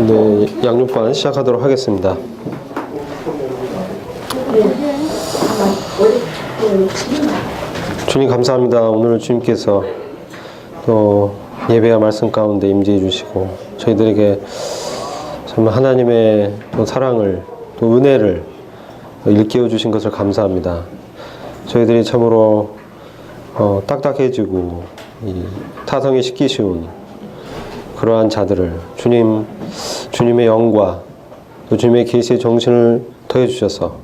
네, 양육반 시작하도록 하겠습니다. 주님 감사합니다. 오늘 주님께서 또 예배와 말씀 가운데 임재해 주시고 저희들에게 정말 하나님의 또 사랑을 또 은혜를 일깨워 주신 것을 감사합니다. 저희들이 참으로 딱딱해지고 이 타성이 식기 쉬운 그러한 자들을 주님의 영과 또 주님의 계시의 정신을 더해 주셔서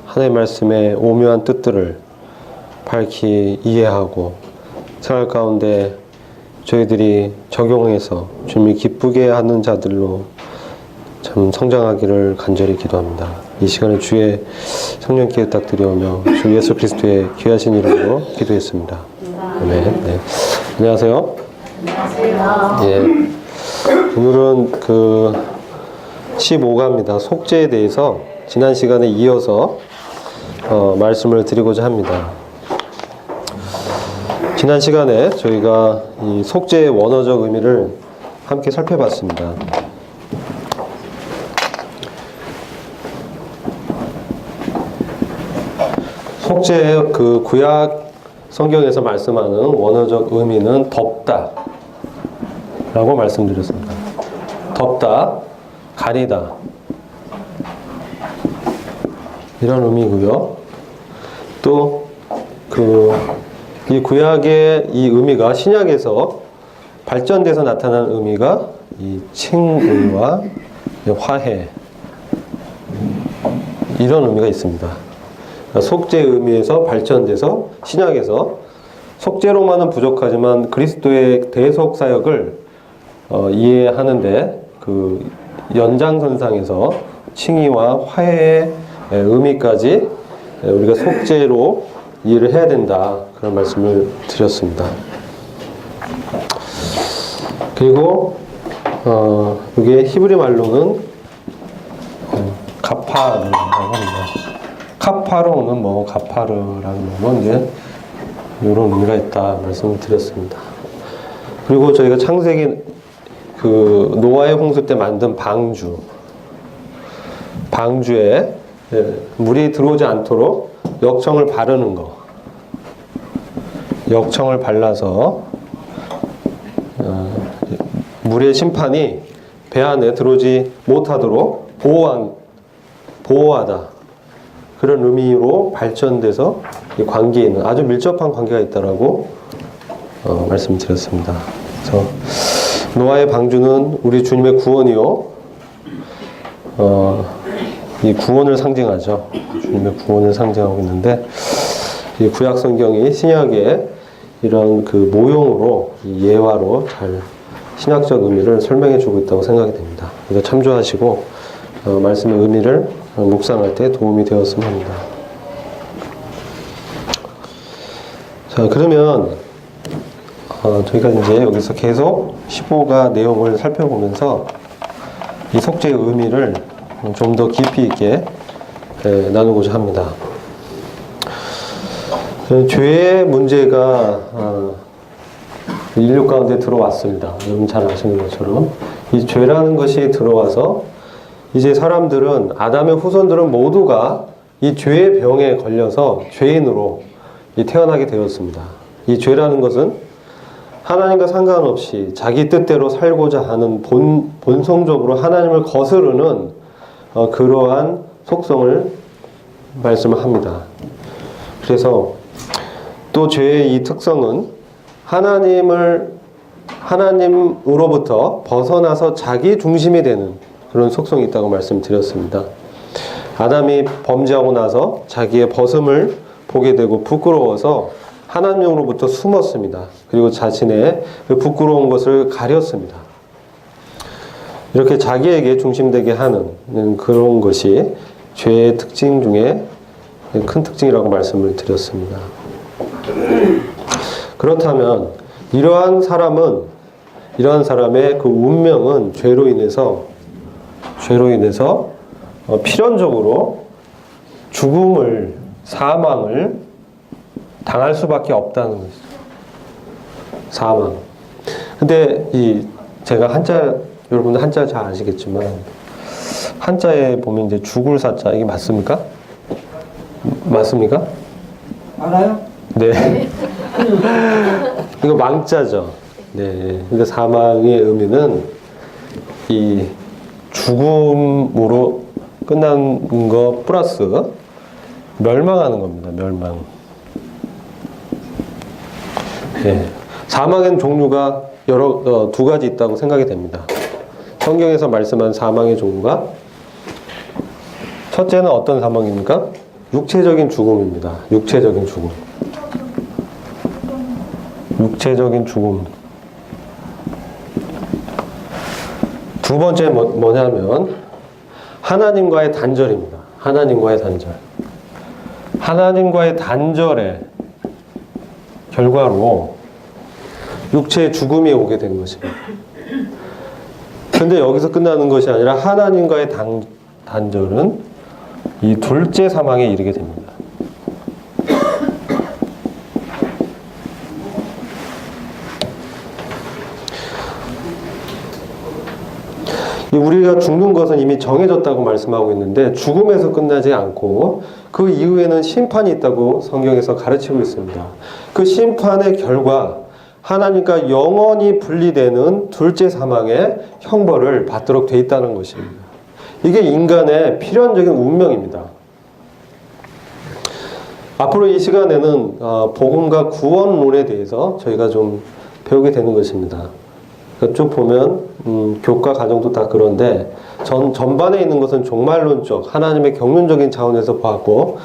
하나님의 말씀의 오묘한 뜻들을 밝히 이해하고 생활 가운데 저희들이 적용해서 주님이 기쁘게 하는 자들로 참 성장하기를 간절히 기도합니다. 이 시간에 주의 성령께 부탁드리오며 주 예수 그리스도의 귀하신 이름으로 기도했습니다. 아멘. 네. 안녕하세요. 안녕하세요. 예. 오늘은 15가입니다. 속죄에 대해서 지난 시간에 이어서 말씀을 드리고자 합니다. 지난 시간에 저희가 이 속죄의 원어적 의미를 함께 살펴봤습니다. 속죄의 구약 성경에서 말씀하는 원어적 의미는 덮다 라고 말씀드렸습니다. 덮다, 가리다 이런 의미고요. 또 이 구약의 이 의미가 신약에서 발전돼서 나타난 의미가 이 칭의와 화해 이런 의미가 있습니다. 속죄의 의미에서 발전돼서 신약에서 속죄로만은 부족하지만 그리스도의 대속 사역을 이해하는데 그 연장선상에서 칭의와 화해의 의미까지 우리가 속죄로 이해를 해야 된다 그런 말씀을 드렸습니다. 그리고 이게 히브리 말로는 가파르라고 합니다. 카파로는 가파르라는 건데 이런 의미가 있다 말씀을 드렸습니다. 그리고 저희가 창세기 노아의 홍수 때 만든 방주에 물이 들어오지 않도록 역청을 바르는 거, 역청을 발라서 물의 심판이 배 안에 들어오지 못하도록 보호하다 그런 의미로 발전돼서 이 관계에 있는 아주 밀접한 관계가 있다라고 말씀드렸습니다. 그래서 노아의 방주는 우리 주님의 구원이요, 이 구원을 상징하죠. 주님의 구원을 상징하고 있는데 이 구약 성경이 신약의 이런 모형으로 이 예화로 잘 신학적 의미를 설명해 주고 있다고 생각이 됩니다. 이거 참조하시고 말씀의 의미를 묵상할 때 도움이 되었으면 합니다. 자, 그러면 저희가 이제 여기서 계속 15가 내용을 살펴보면서 이 속죄의 의미를 좀 더 깊이 있게 나누고자 합니다. 죄의 문제가 인류 가운데 들어왔습니다. 여러분 잘 아시는 것처럼 이 죄라는 것이 들어와서 이제 사람들은 아담의 후손들은 모두가 이 죄의 병에 걸려서 죄인으로 태어나게 되었습니다. 이 죄라는 것은 하나님과 상관없이 자기 뜻대로 살고자 하는 본성적으로 하나님을 거스르는 그러한 속성을 말씀을 합니다. 그래서 또 죄의 이 특성은 하나님으로부터 벗어나서 자기 중심이 되는 그런 속성이 있다고 말씀드렸습니다. 아담이 범죄하고 나서 자기의 벗음을 보게 되고 부끄러워서 하나님으로부터 숨었습니다. 그리고 자신의 그 부끄러운 것을 가렸습니다. 이렇게 자기에게 중심되게 하는 그런 것이 죄의 특징 중에 큰 특징이라고 말씀을 드렸습니다. 그렇다면 이러한 사람의 그 운명은 죄로 인해서 필연적으로 사망을 당할 수밖에 없다는 것이죠. 사망. 근데 제가 한자를 여러분들 한자 잘 아시겠지만 한자에 보면 이제 죽을 사자 이게 맞습니까? 맞습니까? 알아요? 네. 이거 망자죠. 네. 그러니까 사망의 의미는 이 죽음으로 끝난 거 플러스 멸망하는 겁니다. 멸망. 네. 사망의 종류가 두 가지 있다고 생각이 됩니다. 성경에서 말씀한 사망의 종류가 첫째는 어떤 사망입니까? 육체적인 죽음입니다. 육체적인 죽음. 육체적인 죽음. 두 번째 뭐냐면 하나님과의 단절입니다. 하나님과의 단절. 하나님과의 단절의 결과로 육체의 죽음이 오게 된 것입니다. 근데 여기서 끝나는 것이 아니라 하나님과의 단절은 이 둘째 사망에 이르게 됩니다. 우리가 죽는 것은 이미 정해졌다고 말씀하고 있는데 죽음에서 끝나지 않고 그 이후에는 심판이 있다고 성경에서 가르치고 있습니다. 그 심판의 결과 하나님과 영원히 분리되는 둘째 사망의 형벌을 받도록 돼 있다는 것입니다. 이게 인간의 필연적인 운명입니다. 앞으로 이 시간에는 복음과 구원론에 대해서 저희가 좀 배우게 되는 것입니다. 쭉 보면 교과 과정도 다 그런데 전반에 있는 것은 종말론적 하나님의 경륜적인 차원에서 보았고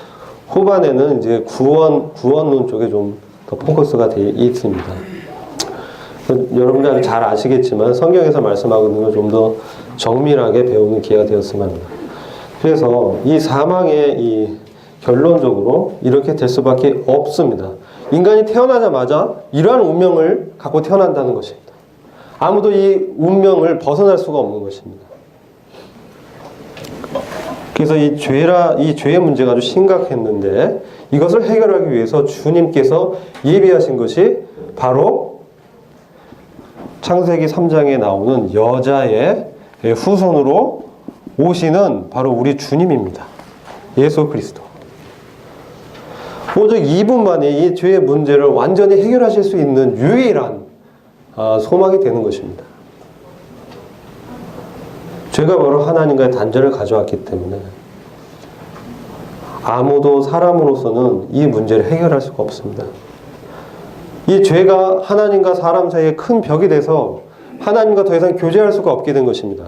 후반에는 이제 구원론 쪽에 좀 더 포커스가 되어 있습니다. 여러분들 잘 아시겠지만 성경에서 말씀하고 있는 걸 좀 더 정밀하게 배우는 기회가 되었으면 합니다. 그래서 이 사망의 이 결론적으로 이렇게 될 수밖에 없습니다. 인간이 태어나자마자 이러한 운명을 갖고 태어난다는 것입니다. 아무도 이 운명을 벗어날 수가 없는 것입니다. 그래서 이 죄의 문제가 아주 심각했는데 이것을 해결하기 위해서 주님께서 예비하신 것이 바로 창세기 3장에 나오는 여자의 후손으로 오시는 바로 우리 주님입니다. 예수 그리스도. 오직 이분만이 이 죄의 문제를 완전히 해결하실 수 있는 유일한 소망이 되는 것입니다. 죄가 바로 하나님과의 단절을 가져왔기 때문에 아무도 사람으로서는 이 문제를 해결할 수가 없습니다. 이 죄가 하나님과 사람 사이에 큰 벽이 돼서 하나님과 더 이상 교제할 수가 없게 된 것입니다.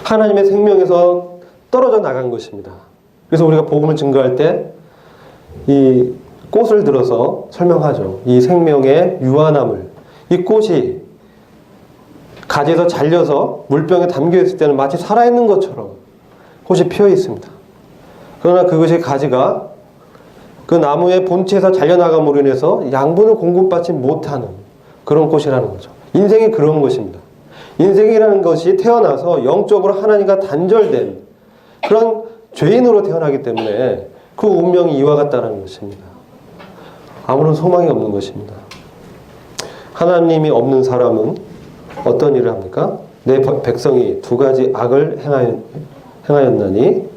하나님의 생명에서 떨어져 나간 것입니다. 그래서 우리가 복음을 증거할 때 이 꽃을 들어서 설명하죠. 이 생명의 유한함을. 이 꽃이 가지에서 잘려서 물병에 담겨 있을 때는 마치 살아있는 것처럼 꽃이 피어 있습니다. 그러나 그것이 가지가 그 나무의 본체에서 잘려나감으로 인해서 양분을 공급받지 못하는 그런 꽃이라는 거죠. 인생이 그런 것입니다. 인생이라는 것이 태어나서 영적으로 하나님과 단절된 그런 죄인으로 태어나기 때문에 그 운명이 이와 같다는 것입니다. 아무런 소망이 없는 것입니다. 하나님이 없는 사람은 어떤 일을 합니까? 내 백성이 두 가지 악을 행하였나니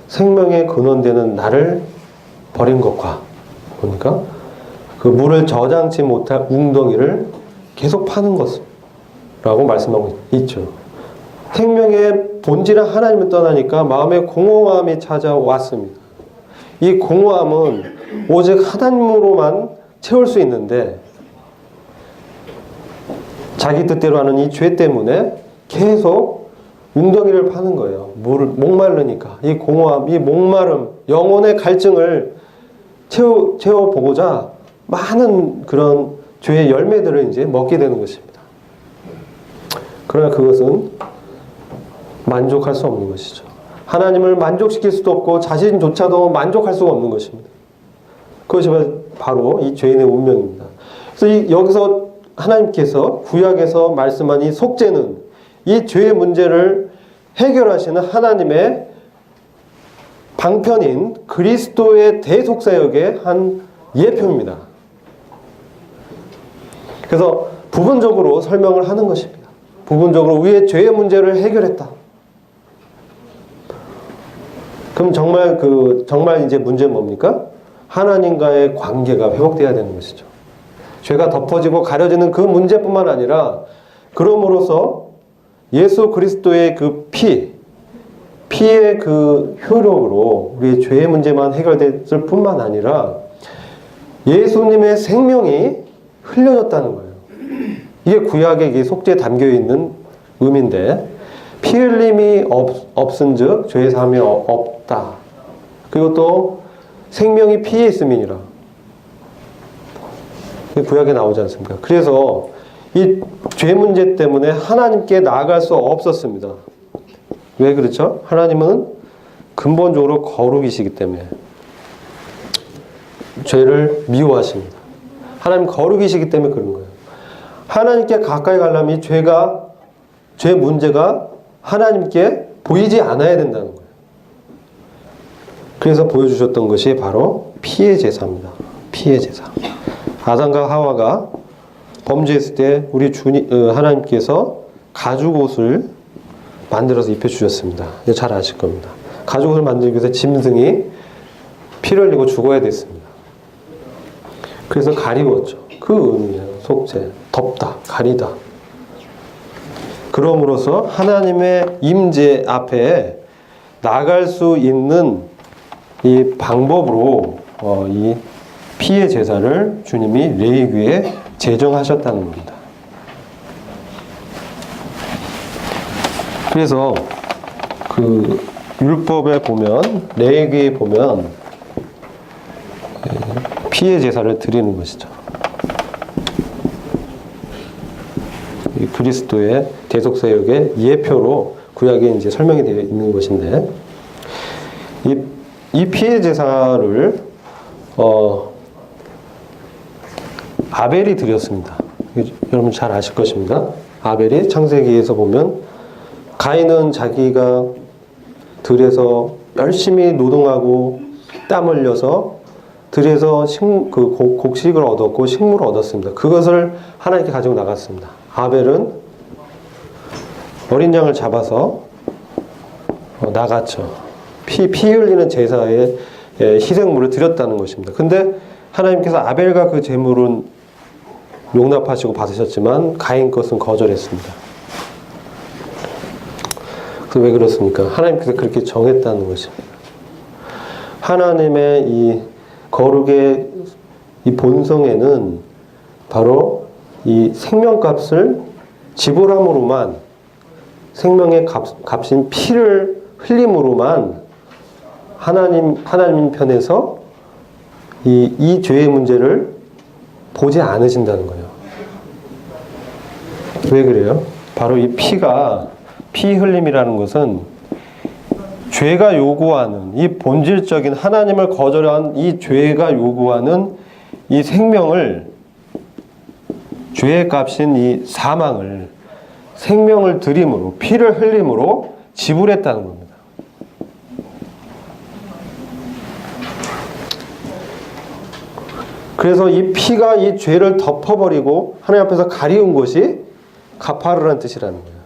생명의 근원되는 나를 버린 것과 보니까 그 물을 저장치 못할 웅덩이를 계속 파는 것이라고 말씀하고 있죠. 생명의 본질은 하나님을 떠나니까 마음의 공허함이 찾아왔습니다. 이 공허함은 오직 하나님으로만 채울 수 있는데 자기 뜻대로 하는 이 죄 때문에 계속 웅덩이를 파는 거예요. 목마르니까 이 공허함, 이 목마름, 영혼의 갈증을 채워보고자 많은 그런 죄의 열매들을 이제 먹게 되는 것입니다. 그러나 그것은 만족할 수 없는 것이죠. 하나님을 만족시킬 수도 없고 자신조차도 만족할 수가 없는 것입니다. 그것이 바로 이 죄인의 운명입니다. 그래서 여기서 하나님께서 구약에서 말씀한 이 속죄는 이 죄의 문제를 해결하시는 하나님의 방편인 그리스도의 대속사역의 한 예표입니다. 그래서 부분적으로 설명을 하는 것입니다. 부분적으로 우리의 죄의 문제를 해결했다. 그럼 정말 이제 문제는 뭡니까? 하나님과의 관계가 회복돼야 되는 것이죠. 죄가 덮어지고 가려지는 그 문제뿐만 아니라 그럼으로써 예수 그리스도의 그 피의 그 효력으로 우리의 죄의 문제만 해결됐을 뿐만 아니라 예수님의 생명이 흘려졌다는 거예요. 이게 구약의 속죄에 담겨 있는 의미인데, 피 흘림이 없은즉 죄의 사함이 없다. 그리고 또 생명이 피에 있음이니라. 구약에 나오지 않습니까? 그래서 이 죄 문제 때문에 하나님께 나아갈 수 없었습니다. 왜 그렇죠? 하나님은 근본적으로 거룩이시기 때문에 죄를 미워하십니다. 하나님 거룩이시기 때문에 그런 거예요. 하나님께 가까이 가려면 이 죄 문제가 하나님께 보이지 않아야 된다는 거예요. 그래서 보여주셨던 것이 바로 피의 제사입니다. 피의 제사. 아담과 하와가 범죄했을 때 우리 하나님께서 가죽옷을 만들어서 입혀주셨습니다. 잘 아실 겁니다. 가죽옷을 만들기 위해서 짐승이 피를 흘리고 죽어야 됐습니다. 그래서 가리웠죠. 그 의미예요. 속죄. 덮다. 가리다. 그럼으로써 하나님의 임재 앞에 나갈 수 있는 이 방법으로 이 피의 제사를 주님이 레위기에 제정하셨다는 겁니다. 그래서 그 율법에 보면, 레위기에 보면 피의 제사를 드리는 것이죠. 이 그리스도의 대속사역의 예표로 구약에 이제 설명이 되어 있는 것인데, 이 피의 제사를 아벨이 드렸습니다. 여러분 잘 아실 것입니다. 아벨이 창세기에서 보면 가인은 자기가 들에서 열심히 노동하고 땀 흘려서 들에서 곡식을 얻었고 식물을 얻었습니다. 그것을 하나님께 가지고 나갔습니다. 아벨은 어린 양을 잡아서 나갔죠. 피 흘리는 제사에 희생물을 드렸다는 것입니다. 근데 하나님께서 아벨과 그 제물은 용납하시고 받으셨지만 가인 것은 거절했습니다. 그래서 왜 그렇습니까? 하나님께서 그렇게 정했다는 것입니다. 하나님의 이 거룩의 이 본성에는 바로 이 생명값을 지불함으로만, 생명의 값인 피를 흘림으로만 하나님 편에서 이 죄의 문제를 보지 않으신다는 거예요. 왜 그래요? 바로 이 피 흘림이라는 것은 죄가 요구하는 이 본질적인 하나님을 거절한 이 죄가 요구하는 이 생명을, 죄의 값인 이 사망을 생명을 드림으로, 피를 흘림으로 지불했다는 겁니다. 그래서 이 피가 이 죄를 덮어버리고 하나님 앞에서 가리운 것이 가파르라는 뜻이라는 거예요.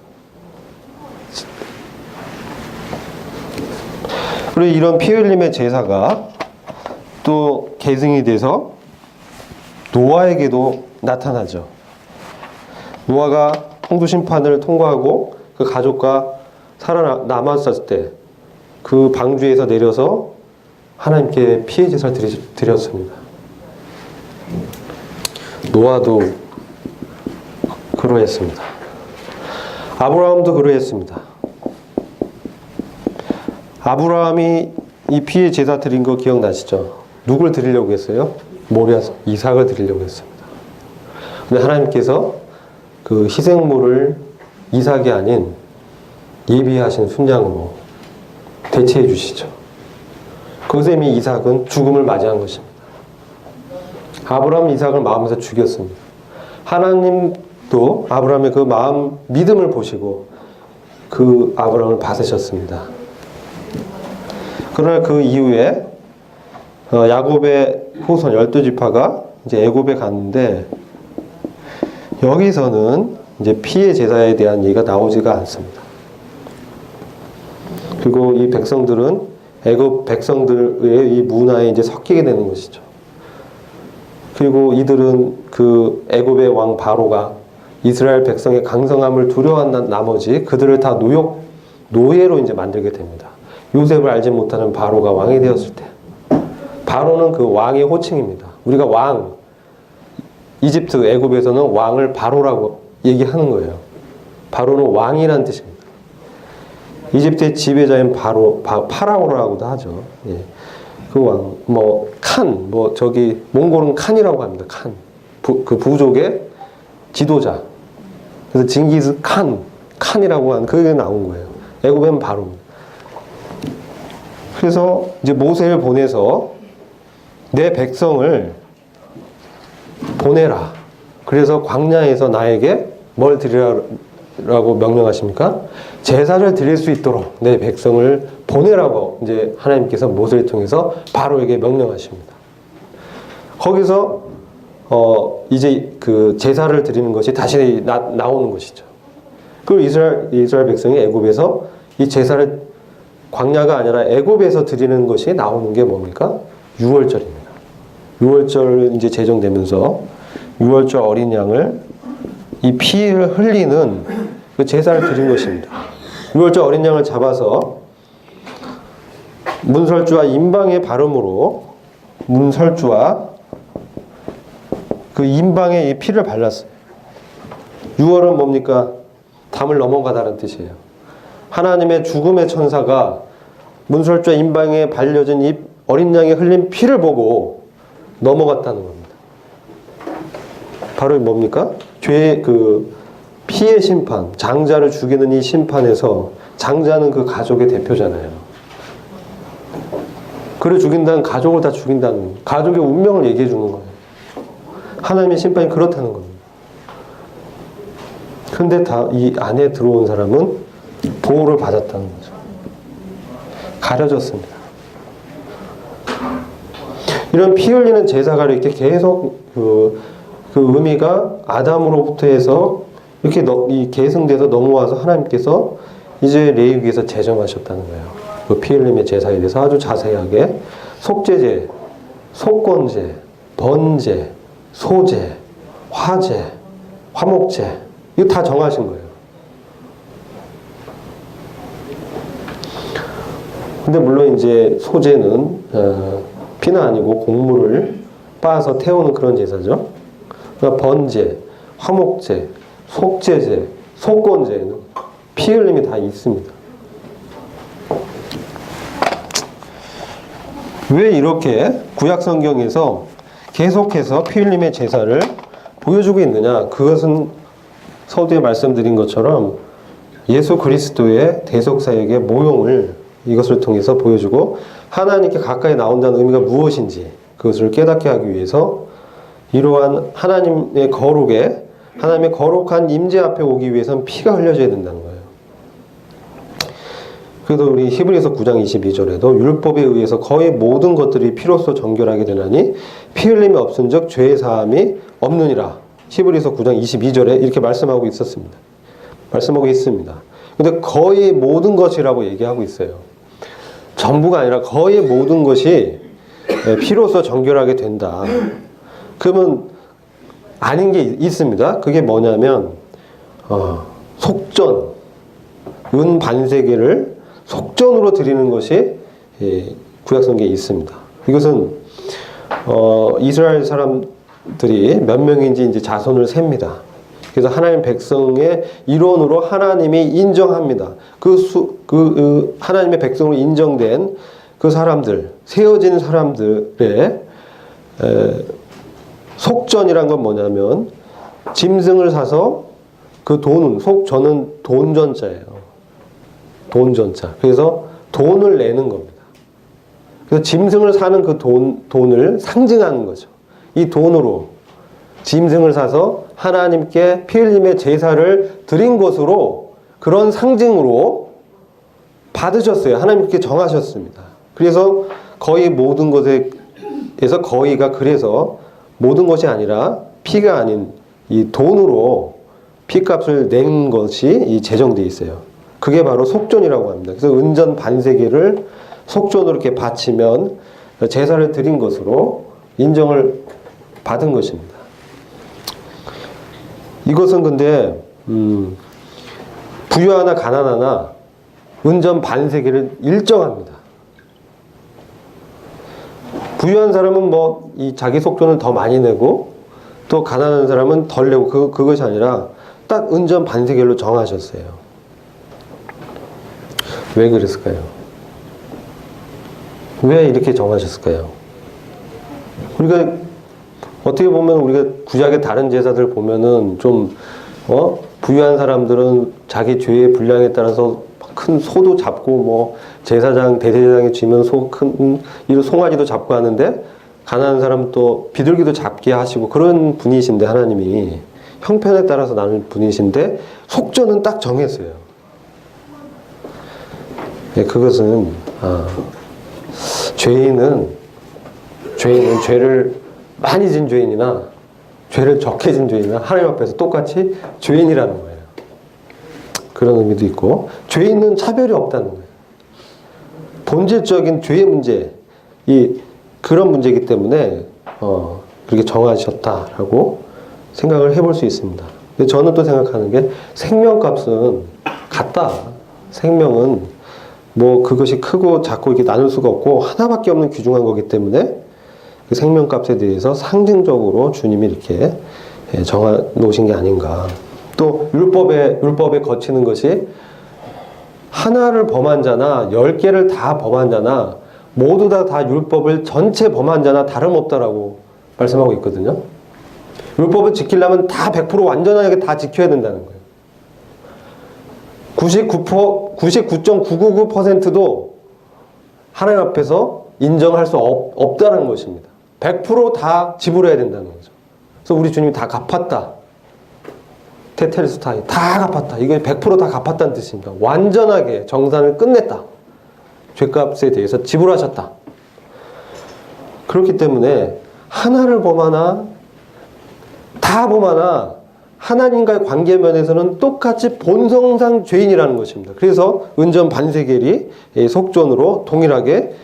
그리고 이런 피 흘림의 제사가 또 계승이 돼서 노아에게도 나타나죠. 노아가 홍수 심판을 통과하고 그 가족과 살아남았을 때 그 방주에서 내려서 하나님께 피의 제사를 드렸습니다. 노아도 그러했습니다. 아브라함도 그러했습니다. 아브라함이 이 피의 제사 드린 거 기억나시죠? 누굴 드리려고 했어요? 모리아서 이삭을 드리려고 했습니다. 근데 하나님께서 그 희생물을 이삭이 아닌 예비하신 순양으로 대체해 주시죠. 그것에 이미 이삭은 죽음을 맞이한 것입니다. 아브라함 이삭을 마음에서 죽였습니다. 하나님도 아브라함의 그 마음, 믿음을 보시고 그 아브라함을 받으셨습니다. 그러나 그 이후에 야곱의 후손 12지파가 이제 애굽에 갔는데, 여기서는 이제 피의 제사에 대한 얘기가 나오지가 않습니다. 그리고 이 백성들은 애굽 백성들의 이 문화에 이제 섞이게 되는 것이죠. 그리고 이들은 그 애굽의 왕 바로가 이스라엘 백성의 강성함을 두려워한 나머지 그들을 다 노예로 이제 만들게 됩니다. 요셉을 알지 못하는 바로가 왕이 되었을 때, 바로는 그 왕의 호칭입니다. 우리가 왕, 이집트, 애굽에서는 왕을 바로라고 얘기하는 거예요. 바로는 왕이라는 뜻입니다. 이집트의 지배자인 파라오라고도 하죠. 예. 그 왕, 저기 몽골은 칸이라고 합니다. 그 부족의 지도자. 그래서 징기스 칸이라고 하는 그게 나온 거예요. 애굽엔 바로입니다. 그래서 이제 모세를 보내서 내 백성을 보내라. 그래서 광야에서 나에게 뭘 드리라고 명령하십니까? 제사를 드릴 수 있도록 내 백성을 보내라고 이제 하나님께서 모세를 통해서 바로에게 명령하십니다. 거기서 이제 그 제사를 드리는 것이 다시 나오는 것이죠. 그리고 이스라엘 백성이 애굽에서 이 제사를 광야가 아니라 애굽에서 드리는 것이 나오는 게 뭡니까? 유월절입니다. 유월절 이제 제정되면서 유월절 어린 양을 이 피를 흘리는 그 제사를 드린 것입니다. 유월절 어린 양을 잡아서 문설주와 임방의 발음으로 문설주와 그 임방에 이 피를 발랐어요. 유월은 뭡니까? 담을 넘어가다는 뜻이에요. 하나님의 죽음의 천사가 문설주와 임방에 발려진 이 어린 양의 흘린 피를 보고 넘어갔다는 겁니다. 바로 뭡니까? 죄의 그 피의 심판, 장자를 죽이는 이 심판에서 장자는 그 가족의 대표잖아요. 그를 죽인다는 가족을 다 죽인다는, 가족의 운명을 얘기해 주는 거예요. 하나님의 심판이 그렇다는 겁니다. 근데 이 안에 들어온 사람은 보호를 받았다는 거죠. 가려졌습니다. 이런 피 흘리는 제사가 이렇게 계속 그 의미가 아담으로부터 해서 이렇게 계승돼서 넘어와서 하나님께서 이제 레위기에서 제정하셨다는 거예요. 그 피 흘림의 제사에 대해서 아주 자세하게 속죄제, 속건제, 번제, 소제, 화제, 화목제 이거 다 정하신 거예요. 근데 물론 이제 소제는 피는 아니고 곡물을 빻아서 태우는 그런 제사죠. 그러니까 번제, 화목제, 속죄제, 속건제는 피 흘림이 다 있습니다. 왜 이렇게 구약 성경에서 계속해서 피 흘림의 제사를 보여주고 있느냐? 그것은 서두에 말씀드린 것처럼 예수 그리스도의 대속사역의 모형을 이것을 통해서 보여주고 하나님께 가까이 나온다는 의미가 무엇인지 그것을 깨닫게 하기 위해서 이러한 하나님의 거룩에 하나님의 거룩한 임재 앞에 오기 위해서는 피가 흘려져야 된다는 거예요. 그래서 우리 히브리서 9장 22절에도 율법에 의해서 거의 모든 것들이 피로써 정결하게 되나니 피 흘림이 없은즉 죄의 사함이 없느니라. 히브리서 9장 22절에 이렇게 말씀하고 있습니다. 근데 거의 모든 것이라고 얘기하고 있어요. 전부가 아니라 거의 모든 것이 피로써 정결하게 된다. 그러면 아닌 게 있습니다. 그게 뭐냐면 속전, 은 반세계를 속전으로 드리는 것이 구약성경에 있습니다. 이것은 이스라엘 사람들이 몇 명인지 이제 자손을 셉니다. 그래서 하나님 백성의 일원으로 하나님이 인정합니다. 하나님의 백성으로 인정된 그 사람들, 세어진 사람들의 속전이란 건 뭐냐면 짐승을 사서 그 돈은 속전은 돈전자예요. 돈전자. 그래서 돈을 내는 겁니다. 그래서 짐승을 사는 그 돈을 상징하는 거죠. 이 돈으로 짐승을 사서 하나님께 피 흘림의 제사를 드린 것으로 그런 상징으로 받으셨어요. 하나님께 정하셨습니다. 그래서 거의 모든 것에서 거의가 그래서 모든 것이 아니라 피가 아닌 이 돈으로 피값을 낸 것이 이 제정되어 있어요. 그게 바로 속전이라고 합니다. 그래서 은전 반세계를 속전으로 이렇게 바치면 제사를 드린 것으로 인정을 받은 것입니다. 이것은 근데 부유하나 가난하나 은전 반세계를 일정합니다. 부유한 사람은 뭐 이 자기 속전을 더 많이 내고 또 가난한 사람은 덜 내고 그것이 아니라 딱 은전 반세계로 정하셨어요. 왜 그랬을까요? 왜 이렇게 정하셨을까요? 우리가 어떻게 보면 우리가 구약의 다른 제사들 보면은 좀 부유한 사람들은 자기 죄의 분량에 따라서 큰 소도 잡고 뭐 제사장 대제사장에 쥐면 큰 송아지도 잡고 하는데 가난한 사람은 또 비둘기도 잡게 하시고 그런 분이신데 하나님이 형편에 따라서 나눈 분이신데 속전은 딱 정했어요. 네, 그것은 죄인은 죄를 많이 진 죄인이나 죄를 적게 진 죄인이나 하나님 앞에서 똑같이 죄인이라는 거예요. 그런 의미도 있고 죄인은 차별이 없다는 거예요. 본질적인 죄의 문제, 그런 문제이기 때문에 그렇게 정하셨다라고 생각을 해볼 수 있습니다. 근데 저는 또 생각하는 게 생명값은 같다. 생명은 뭐 그것이 크고 작고 이렇게 나눌 수가 없고 하나밖에 없는 귀중한 거기 때문에 그 생명값에 대해서 상징적으로 주님이 이렇게 정해 놓으신 게 아닌가. 또 율법에 거치는 것이 하나를 범한 자나 10개를 다 범한 자나 모두 다 율법을 전체 범한 자나 다름없다라고 말씀하고 있거든요. 율법을 지키려면 다 100% 완전하게 다 지켜야 된다는 거예요. 99.999%도 하나님 앞에서 인정할 수 없다는 것입니다. 100% 다 지불해야 된다는 거죠. 그래서 우리 주님이 다 갚았다. 테텔스타이 다 갚았다. 이게 100%다 갚았다는 뜻입니다. 완전하게 정산을 끝냈다. 죄값에 대해서 지불하셨다. 그렇기 때문에 하나를 범하나 다 범하나 하나님과의 관계 면에서는 똑같이 본성상 죄인이라는 것입니다. 그래서 은전 반세겔이 속전으로 동일하게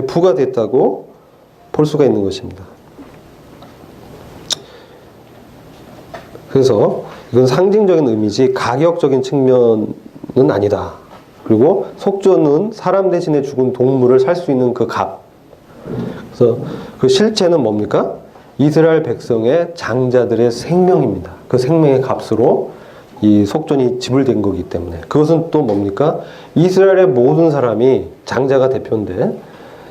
부과됐다고 볼 수가 있는 것입니다. 그래서 이건 상징적인 의미지 가격적인 측면은 아니다. 그리고 속전은 사람 대신에 죽은 동물을 살 수 있는 그 값. 그래서 그 실체는 뭡니까? 이스라엘 백성의 장자들의 생명입니다. 그 생명의 값으로 이 속전이 지불된 거기 때문에. 그것은 또 뭡니까? 이스라엘의 모든 사람이 장자가 대표인데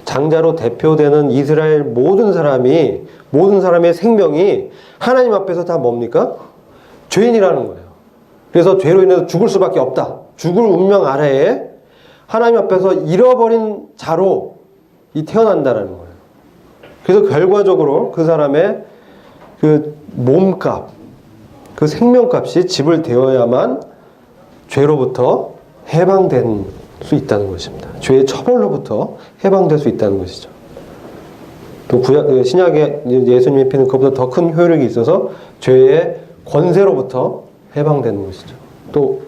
장자로 대표되는 이스라엘 모든 사람의 생명이 하나님 앞에서 다 뭡니까? 죄인이라는 거예요. 그래서 죄로 인해서 죽을 수밖에 없다. 죽을 운명 아래에 하나님 앞에서 잃어버린 자로 태어난다라는 거예요. 그래서 결과적으로 그 사람의 그 몸값, 그 생명값이 지불되어야만 죄로부터 해방될 수 있다는 것입니다. 죄의 처벌로부터 해방될 수 있다는 것이죠. 또 신약에 예수님이 피는 것보다 더 큰 효력이 있어서 죄의 권세로부터 해방되는 것이죠. 또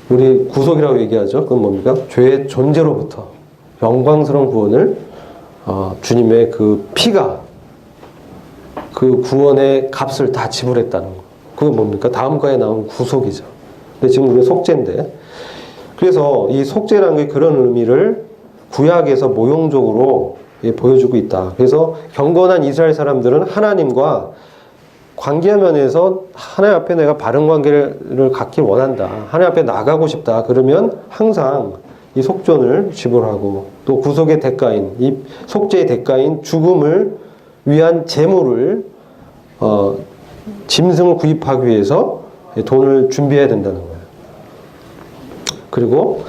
우리 구속이라고 얘기하죠. 그건 뭡니까? 죄의 존재로부터 영광스러운 구원을 주님의 그 피가 그 구원의 값을 다 지불했다는 거. 그건 뭡니까? 다음 과에 나온 구속이죠. 근데 지금 우리는 속죄인데, 그래서 이 속죄라는 게 그런 의미를 구약에서 모형적으로 보여주고 있다. 그래서 경건한 이스라엘 사람들은 하나님과 관계 면에서 하나님 앞에 내가 바른 관계를 갖길 원한다. 하나님 앞에 나가고 싶다. 그러면 항상 이 속전을 지불하고 또 구속의 대가인, 이 속죄의 대가인 죽음을 위한 재물을 짐승을 구입하기 위해서 돈을 준비해야 된다는 거예요. 그리고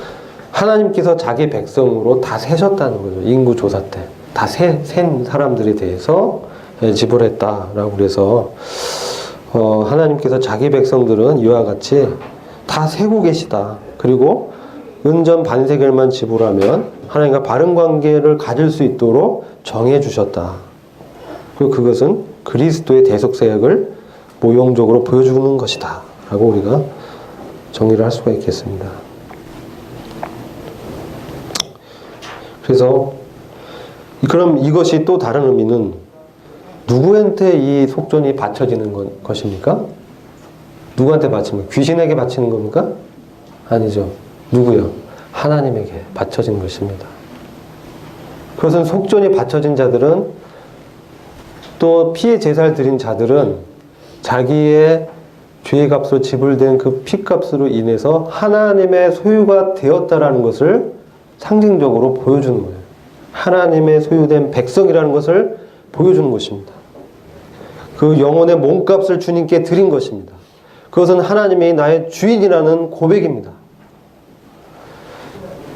하나님께서 자기 백성으로 다 세셨다는 거죠. 인구조사 때. 다 센 사람들에 대해서 지불했다라고 그래서 하나님께서 자기 백성들은 이와 같이 다 세고 계시다. 그리고 은전 반세겔만 지불하면 하나님과 바른 관계를 가질 수 있도록 정해 주셨다. 그리고 그것은 그리스도의 대속사역을 모형적으로 보여주는 것이다 라고 우리가 정리를 할 수가 있겠습니다. 그래서 그럼 이것이 또 다른 의미는 누구한테 이 속전이 바쳐지는 것입니까? 누구한테 바칩니까? 귀신에게 바치는 겁니까? 아니죠. 누구요? 하나님에게 바쳐진 것입니다. 그것은 속전이 바쳐진 자들은, 또 피의 제사를 드린 자들은 자기의 죄의 값으로 지불된 그 피값으로 인해서 하나님의 소유가 되었다라는 것을 상징적으로 보여주는 거예요. 하나님의 소유된 백성이라는 것을 보여주는 것입니다. 그 영혼의 몸값을 주님께 드린 것입니다. 그것은 하나님이 나의 주인이라는 고백입니다.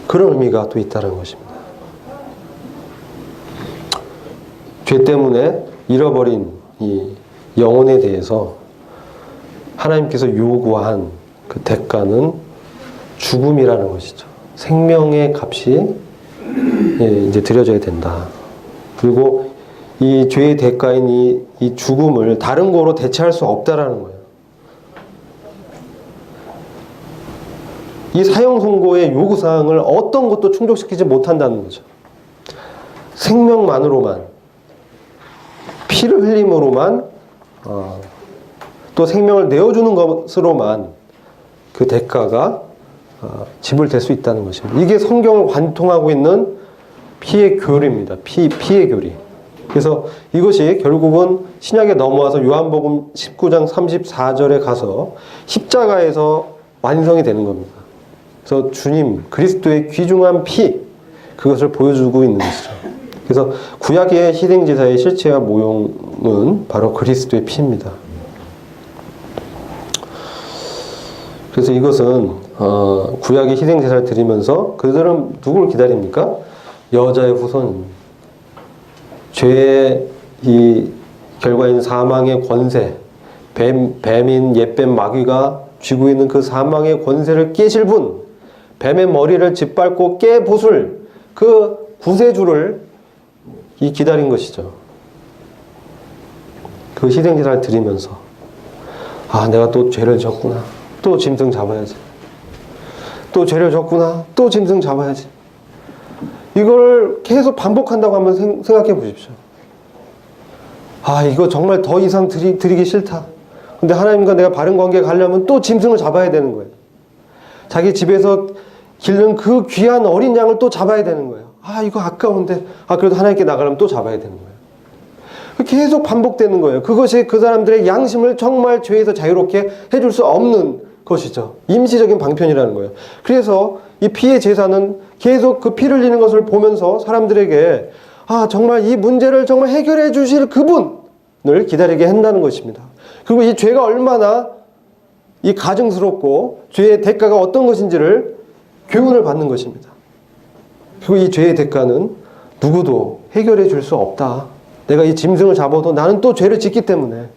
그런 의미가 또 있다는 것입니다. 죄 때문에 잃어버린 이 영혼에 대해서 하나님께서 요구한 그 대가는 죽음이라는 것이죠. 생명의 값이 이제 드려져야 된다. 그리고 이 죄의 대가인 이 죽음을 다른 거로 대체할 수 없다라는 거예요. 이 사형 선고의 요구사항을 어떤 것도 충족시키지 못한다는 거죠. 생명만으로만, 피를 흘림으로만, 또 생명을 내어주는 것으로만 그 대가가 지불될 수 있다는 것입니다. 이게 성경을 관통하고 있는 피의 교리입니다. 피의 교리. 그래서 이것이 결국은 신약에 넘어와서 요한복음 19장 34절에 가서 십자가에서 완성이 되는 겁니다. 그래서 주님 그리스도의 귀중한 피, 그것을 보여주고 있는 것이죠. 그래서 구약의 희생제사의 실체와 모형은 바로 그리스도의 피입니다. 그래서 이것은 구약의 희생제사를 드리면서 그들은 누구를 기다립니까? 여자의 후손, 죄의 이 결과인 사망의 권세, 뱀인 옛뱀 마귀가 쥐고 있는 그 사망의 권세를 깨실 분, 뱀의 머리를 짓밟고 깨부술 그 구세주를 기다린 것이죠. 그 희생제사를 드리면서 내가 또 죄를 졌구나, 또 짐승 잡아야지, 또 죄를 졌구나, 또 짐승 잡아야지. 이걸 계속 반복한다고 한번 생각해 보십시오. 이거 정말 더 이상 드리기 싫다. 근데 하나님과 내가 바른 관계에 가려면 또 짐승을 잡아야 되는 거예요. 자기 집에서 기른 그 귀한 어린 양을 또 잡아야 되는 거예요. 이거 아까운데, 그래도 하나님께 나가려면 또 잡아야 되는 거예요. 계속 반복되는 거예요. 그것이 그 사람들의 양심을 정말 죄에서 자유롭게 해줄 수 없는 것이죠. 임시적인 방편이라는 거예요. 그래서 이 피의 제사는 계속 그 피를 흘리는 것을 보면서 사람들에게 정말 이 문제를 정말 해결해 주실 그분을 기다리게 한다는 것입니다. 그리고 이 죄가 얼마나 이 가증스럽고 죄의 대가가 어떤 것인지를 교훈을 받는 것입니다. 그리고 이 죄의 대가는 누구도 해결해 줄 수 없다. 내가 이 짐승을 잡아도 나는 또 죄를 짓기 때문에.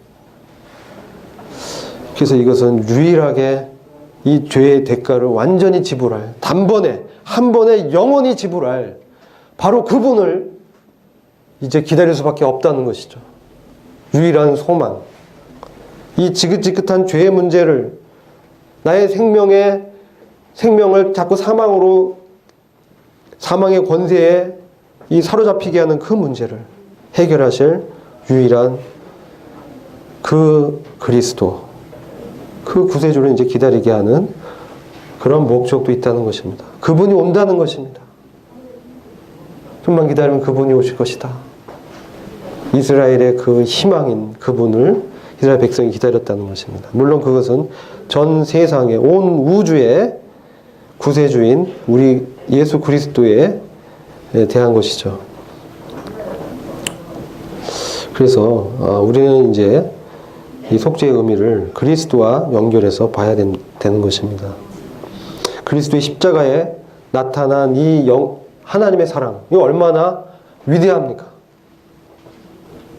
그래서 이것은 유일하게 이 죄의 대가를 완전히 지불할, 단번에, 한 번에 영원히 지불할 바로 그분을 이제 기다릴 수밖에 없다는 것이죠. 유일한 소망. 이 지긋지긋한 죄의 문제를, 나의 생명을 자꾸 사망의 권세에 사로잡히게 하는 그 문제를 해결하실 유일한 그 그리스도, 그 구세주를 이제 기다리게 하는 그런 목적도 있다는 것입니다. 그분이 온다는 것입니다. 좀만 기다리면 그분이 오실 것이다. 이스라엘의 그 희망인 그분을 이스라엘 백성이 기다렸다는 것입니다. 물론 그것은 전 세상의 온 우주의 구세주인 우리 예수 그리스도에 대한 것이죠. 그래서 우리는 이제 이 속죄의 의미를 그리스도와 연결해서 봐야 되는 것입니다. 그리스도의 십자가에 나타난 이 하나님의 사랑, 이거 얼마나 위대합니까?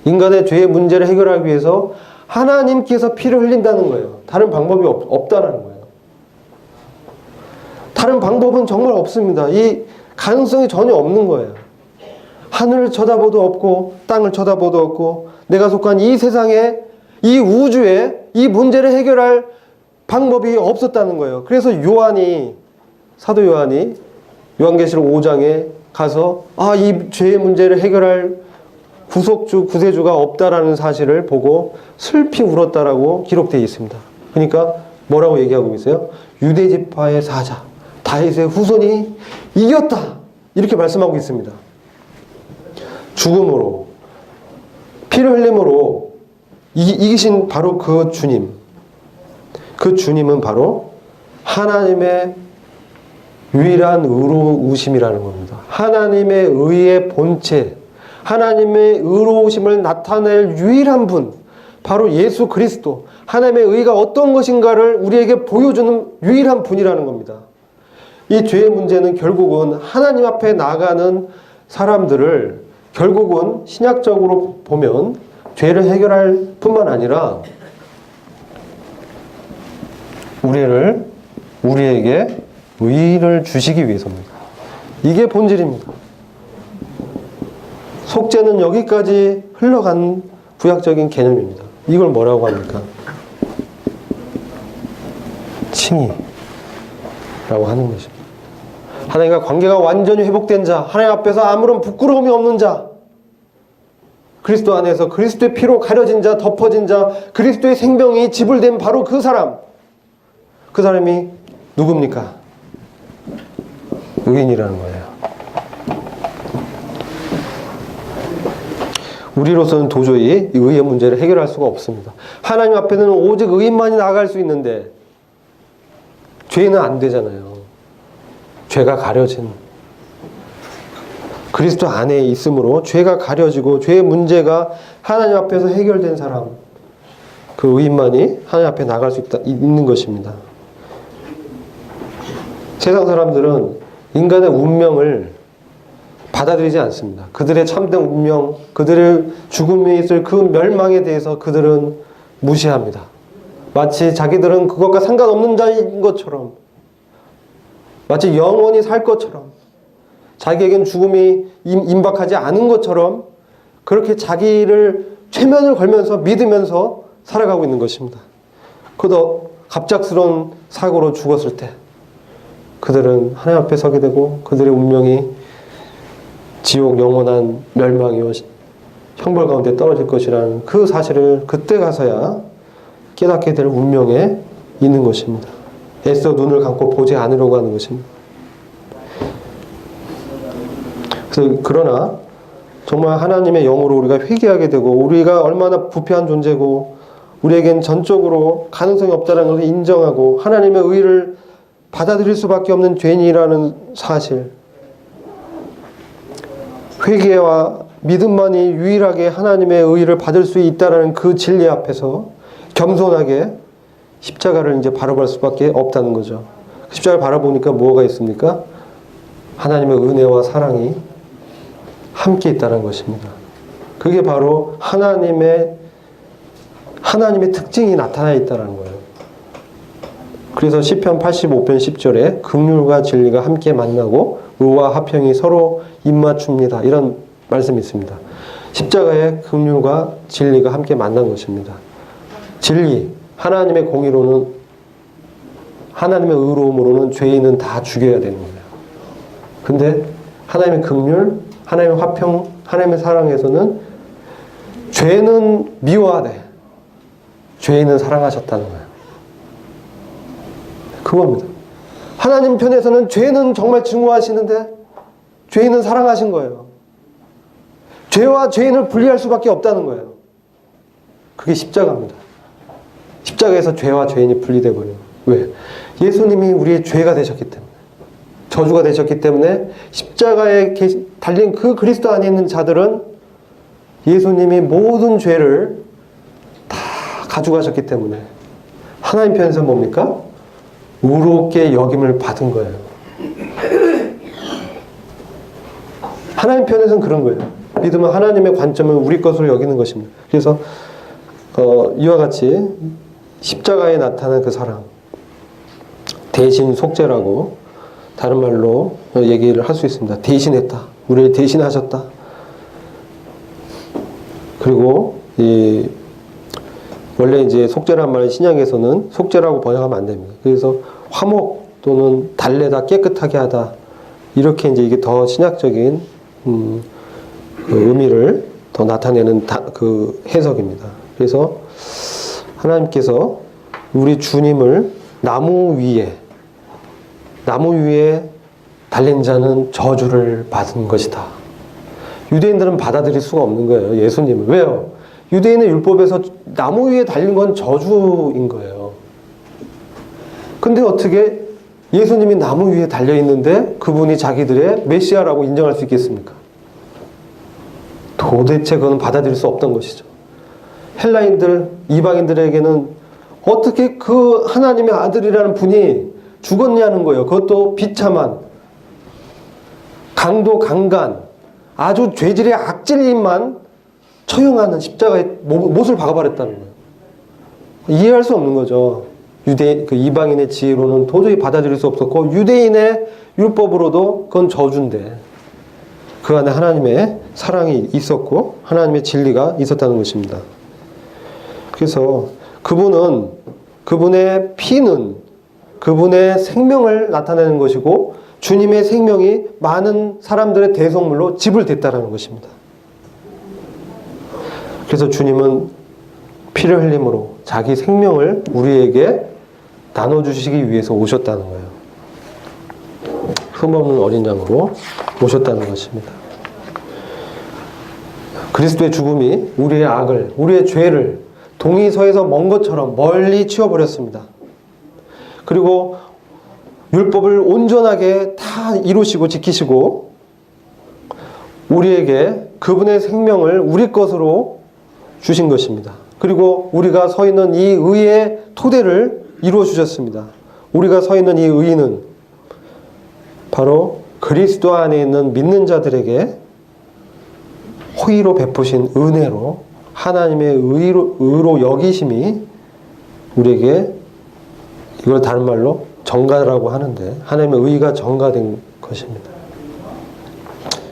인간의 죄의 문제를 해결하기 위해서 하나님께서 피를 흘린다는 거예요. 다른 방법이 없다는 거예요. 다른 방법은 정말 없습니다. 이 가능성이 전혀 없는 거예요. 하늘을 쳐다봐도 없고 땅을 쳐다봐도 없고 내가 속한 이 세상에, 이 우주에 이 문제를 해결할 방법이 없었다는 거예요. 그래서 사도 요한이 요한계시록 5장에 가서 이 죄의 문제를 해결할 구세주가 없다라는 사실을 보고 슬피 울었다라고 기록되어 있습니다. 그러니까 뭐라고 얘기하고 있어요? 유대지파의 사자 다윗의 후손이 이겼다, 이렇게 말씀하고 있습니다. 죽음으로, 피를 흘림으로 이기신 바로 그 주님, 그 주님은 바로 하나님의 유일한 의로우심이라는 겁니다. 하나님의 의의 본체, 하나님의 의로우심을 나타낼 유일한 분, 바로 예수 그리스도, 하나님의 의가 어떤 것인가를 우리에게 보여주는 유일한 분이라는 겁니다. 이 죄의 문제는 결국은 하나님 앞에 나가는 사람들을, 결국은 신약적으로 보면 죄를 해결할 뿐만 아니라 우리에게 의를 주시기 위해서입니다. 이게 본질입니다. 속죄는 여기까지 흘러간 구약적인 개념입니다. 이걸 뭐라고 합니까? 칭의라고 하는 것입니다. 하나님과 관계가 완전히 회복된 자, 하나님 앞에서 아무런 부끄러움이 없는 자, 그리스도 안에서 그리스도의 피로 가려진 자, 덮어진 자, 그리스도의 생명이 지불된 바로 그 사람, 그 사람이 누굽니까? 의인이라는 거예요. 우리로서는 도저히 이 의의 문제를 해결할 수가 없습니다. 하나님 앞에는 오직 의인만이 나아갈 수 있는데 죄는 안 되잖아요. 죄가 가려진, 그리스도 안에 있으므로 죄가 가려지고 죄의 문제가 하나님 앞에서 해결된 사람, 그 의인만이 하나님 앞에 나갈 수 있는 것입니다. 세상 사람들은 인간의 운명을 받아들이지 않습니다. 그들의 참된 운명, 그들의 죽음에 있을 그 멸망에 대해서 그들은 무시합니다. 마치 자기들은 그것과 상관없는 자인 것처럼, 마치 영원히 살 것처럼, 자기에겐 죽음이 임박하지 않은 것처럼 그렇게 자기를 최면을 걸면서 믿으면서 살아가고 있는 것입니다. 그도 갑작스러운 사고로 죽었을 때 그들은 하나님 앞에 서게 되고 그들의 운명이 지옥 영원한 멸망이요 형벌 가운데 떨어질 것이라는 그 사실을 그때 가서야 깨닫게 될 운명에 있는 것입니다. 애써 눈을 감고 보지 않으려고 하는 것입니다. 그러나 정말 하나님의 영으로 우리가 회개하게 되고 우리가 얼마나 부패한 존재고 우리에겐 전적으로 가능성이 없다는 것을 인정하고 하나님의 의를 받아들일 수밖에 없는 죄인이라는 사실, 회개와 믿음만이 유일하게 하나님의 의를 받을 수 있다는 그 진리 앞에서 겸손하게 십자가를 이제 바라볼 수밖에 없다는 거죠. 십자가를 바라보니까 뭐가 있습니까? 하나님의 은혜와 사랑이 함께 있다는 것입니다. 그게 바로 하나님의 특징이 나타나 있다는 거예요. 그래서 시편 85편 10절에 긍휼과 진리가 함께 만나고 의와 화평이 서로 입맞춥니다. 이런 말씀이 있습니다. 십자가에 긍휼과 진리가 함께 만난 것입니다. 진리, 하나님의 공의로는, 하나님의 의로움으로는 죄인은 다 죽여야 되는 거예요. 근데 하나님의 긍휼, 하나님의 화평, 하나님의 사랑에서는 죄는 미워하되 죄인은 사랑하셨다는 거예요. 그겁니다. 하나님 편에서는 죄는 정말 증오하시는데 죄인은 사랑하신 거예요. 죄와 죄인을 분리할 수밖에 없다는 거예요. 그게 십자가입니다. 십자가에서 죄와 죄인이 분리돼 버려요. 왜? 예수님이 우리의 죄가 되셨기 때문에, 저주가 되셨기 때문에 십자가에 달린 그 그리스도 안에 있는 자들은 예수님이 모든 죄를 다 가져가셨기 때문에 하나님 편에서 뭡니까? 의롭게 여김을 받은 거예요. 하나님 편에서는 그런 거예요. 믿음은 하나님의 관점을 우리 것으로 여기는 것입니다. 그래서 이와 같이 십자가에 나타난 그 사랑, 대신 속죄라고 다른 말로 얘기를 할 수 있습니다. 대신했다. 우리를 대신하셨다. 그리고 원래 이제 속죄란 말은 신약에서는 속죄라고 번역하면 안 됩니다. 그래서 화목 또는 달래다, 깨끗하게 하다, 이렇게 이제 이게 더 신약적인 그 의미를 더 나타내는 그 해석입니다. 그래서 하나님께서 우리 주님을 나무 위에 달린 자는 저주를 받은 것이다. 유대인들은 받아들일 수가 없는 거예요, 예수님을. 왜요? 유대인의 율법에서 나무 위에 달린 건 저주인 거예요. 근데 어떻게 예수님이 나무 위에 달려 있는데 그분이 자기들의 메시아라고 인정할 수 있겠습니까? 도대체 그건 받아들일 수 없던 것이죠. 헬라인들, 이방인들에게는 어떻게 그 하나님의 아들이라는 분이 죽었냐는 거예요. 그것도 비참한, 강도 강간, 아주 죄질의 악질님만 처형하는 십자가에 못을 박아버렸다는 거예요. 이해할 수 없는 거죠. 그 이방인의 지혜로는 도저히 받아들일 수 없었고, 유대인의 율법으로도 그건 저주인데, 그 안에 하나님의 사랑이 있었고 하나님의 진리가 있었다는 것입니다. 그래서 그분의 피는 그분의 생명을 나타내는 것이고, 주님의 생명이 많은 사람들의 대속물로 지불됐다는 것입니다. 그래서 주님은 피를 흘림으로 자기 생명을 우리에게 나눠주시기 위해서 오셨다는 거예요. 흠없는 어린 양으로 오셨다는 것입니다. 그리스도의 죽음이 우리의 악을, 우리의 죄를 동이서에서 먼 것처럼 멀리 치워버렸습니다. 그리고 율법을 온전하게 다 이루시고 지키시고 우리에게 그분의 생명을 우리 것으로 주신 것입니다. 그리고 우리가 서 있는 이 의의 토대를 이루어 주셨습니다. 우리가 서 있는 이 의는 바로 그리스도 안에 있는 믿는 자들에게 호의로 베푸신 은혜로 하나님의 의로 여기심이 우리에게, 이걸 다른 말로 정가라고 하는데, 하나님의 의가 정가된 것입니다.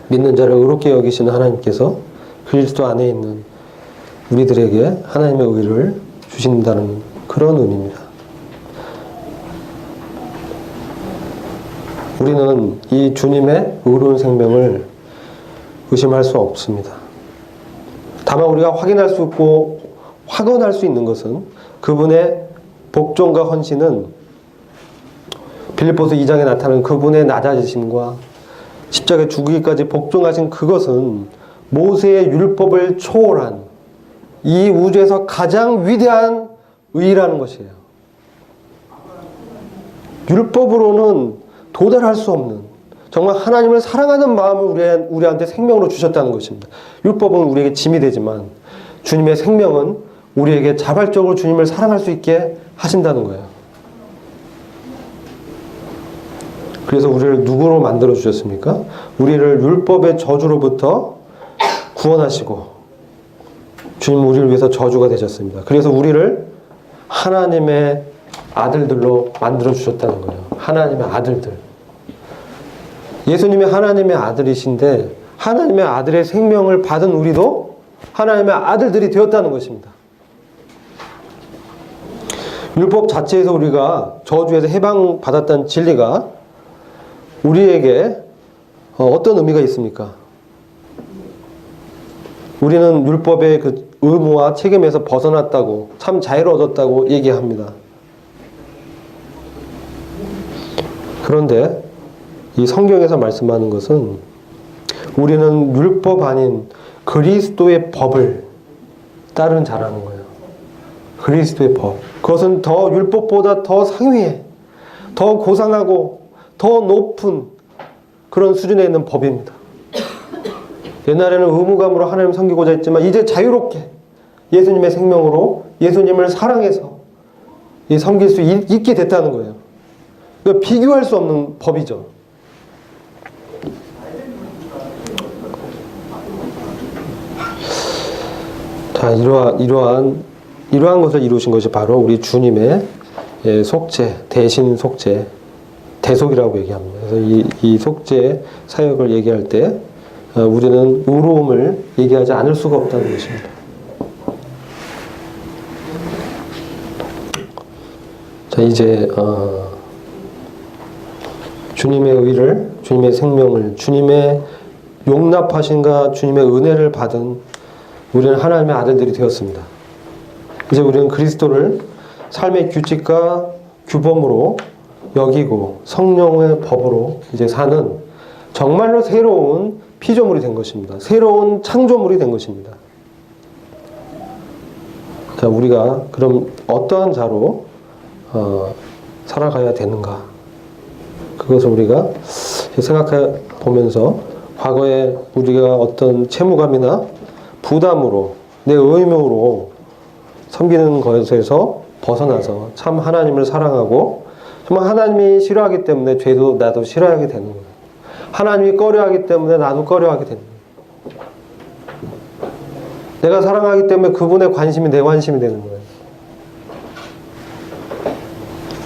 믿는 자를 의롭게 여기시는 하나님께서 그리스도 안에 있는 우리들에게 하나님의 의를 주신다는 그런 의미입니다. 우리는 이 주님의 의로운 생명을 의심할 수 없습니다. 다만 우리가 확인할 수 있고 확언할 수 있는 것은 그분의 복종과 헌신은 빌립보서 2장에 나타나는 그분의 낮아지심과 십자가에 죽기까지 복종하신 그것은 모세의 율법을 초월한 이 우주에서 가장 위대한 의라는 것이에요. 율법으로는 도달할 수 없는, 정말 하나님을 사랑하는 마음을 우리한테 생명으로 주셨다는 것입니다. 율법은 우리에게 짐이 되지만 주님의 생명은 우리에게 자발적으로 주님을 사랑할 수 있게 하신다는 거예요. 그래서 우리를 누구로 만들어 주셨습니까? 우리를 율법의 저주로부터 구원하시고 주님은 우리를 위해서 저주가 되셨습니다. 그래서 우리를 하나님의 아들들로 만들어 주셨다는 거예요. 하나님의 아들들. 예수님이 하나님의 아들이신데 하나님의 아들의 생명을 받은 우리도 하나님의 아들들이 되었다는 것입니다. 율법 자체에서 우리가 저주에서 해방받았다는 진리가 우리에게 어떤 의미가 있습니까? 우리는 율법의 그 의무와 책임에서 벗어났다고, 참 자유를 얻었다고 얘기합니다. 그런데 이 성경에서 말씀하는 것은 우리는 율법 아닌 그리스도의 법을 따르는 자라는 거예요. 그리스도의 법. 그것은 더 율법보다 더 상위에, 더 고상하고 더 높은 그런 수준에 있는 법입니다. 옛날에는 의무감으로 하나님 섬기고자 했지만 이제 자유롭게 예수님의 생명으로 예수님을 사랑해서 섬길 수 있게 됐다는 거예요. 비교할 수 없는 법이죠. 자, 이러한 것을 이루신 것이 바로 우리 주님의 속죄, 대신 속죄, 대속이라고 얘기합니다. 그래서 이 속죄 사역을 얘기할 때 우리는 의로움을 얘기하지 않을 수가 없다는 것입니다. 자, 이제 주님의 의를, 주님의 생명을, 주님의 용납하신가 주님의 은혜를 받은 우리는 하나님의 아들들이 되었습니다. 이제 우리는 그리스도를 삶의 규칙과 규범으로 여기고 성령의 법으로 이제 사는 정말로 새로운 피조물이 된 것입니다. 새로운 창조물이 된 것입니다. 자, 우리가 그럼 어떠한 자로 살아가야 되는가? 그것을 우리가 생각해 보면서 과거에 우리가 어떤 채무감이나 부담으로 내 의무로 섬기는 것에서 벗어나서 참 하나님을 사랑하고 정말 하나님이 싫어하기 때문에 죄도 나도 싫어하게 되는 거예요. 하나님이 꺼려하기 때문에 나도 꺼려하게 되는 거예요. 내가 사랑하기 때문에 그분의 관심이 내 관심이 되는 거예요.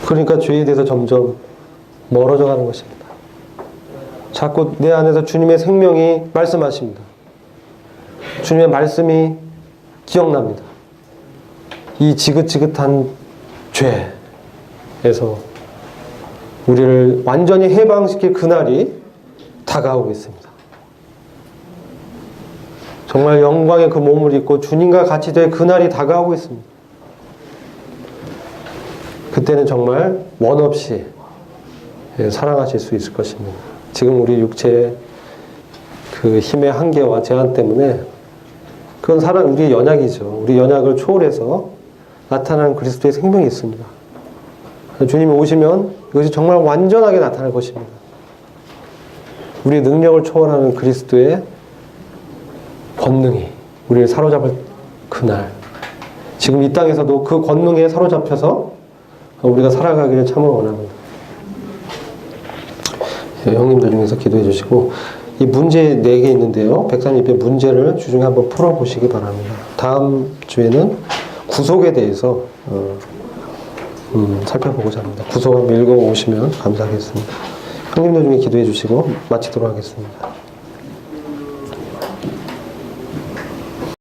그러니까 죄에 대해서 점점 멀어져 가는 것입니다. 자꾸 내 안에서 주님의 생명이 말씀하십니다. 주님의 말씀이 기억납니다. 이 지긋지긋한 죄에서 우리를 완전히 해방시킬 그날이 다가오고 있습니다. 정말 영광의 그 몸을 입고 주님과 같이 될 그날이 다가오고 있습니다. 그때는 정말 원 없이 사랑하실 수 있을 것입니다. 지금 우리 육체의 그 힘의 한계와 제한 때문에 그건 우리의 연약이죠. 우리 연약을 초월해서 나타나는 그리스도의 생명이 있습니다. 주님이 오시면 이것이 정말 완전하게 나타날 것입니다. 우리의 능력을 초월하는 그리스도의 권능이 우리를 사로잡을 그날, 지금 이 땅에서도 그 권능에 사로잡혀서 우리가 살아가기를 참으로 원합니다. 형님들 중에서 기도해 주시고, 이 문제 4개 있는데요. 백사님의 문제를 주중에 한번 풀어보시기 바랍니다. 다음 주에는 구속에 대해서 살펴보고자 합니다. 구속 한번 읽어오시면 감사하겠습니다. 형님들 중에 기도해 주시고 마치도록 하겠습니다.